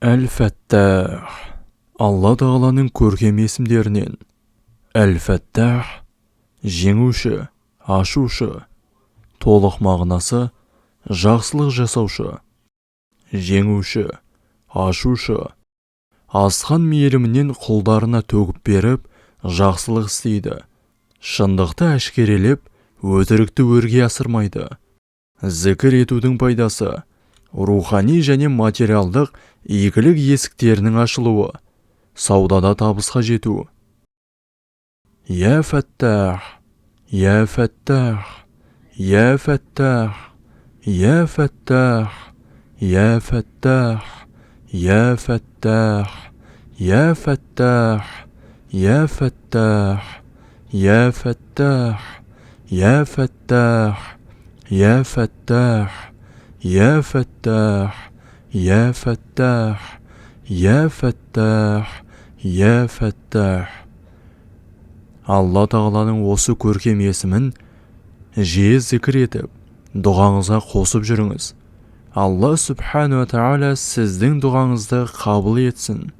Әл-Фәттах. Алла Тағаланың көркем есімдерінен. Әл-Фәттах жеңуші, ашушы. Толық мағынасы жақсылық жасаушы. Жеңуші, ашушы. Асқан мейірімінен құлдарына төгіп беріп, жақсылық істейді. Шындықты әшкерелеп, өтірікті өрге асырмайды. Зікір етудің пайдасы рухани және материалдық игілік есіктерінің ашылуы, саудада табысқа жету. Я Фәттах, я Фәттах, я Фәттах, я Фәттах, я Фәттах, я Фәттах, я Фәттах, я Фәттах, я Фәттах, я Фәттах, я Фәттах, я Фәттах, я Фәттах, я Фәттах, я Фәттах. Алла Тағаланың осы көркем есімін жиі зікір етіп, дұғаңызға қосып жүріңіз. Алла Субхану ва Тағала сіздің дұғаңызды қабыл етсін.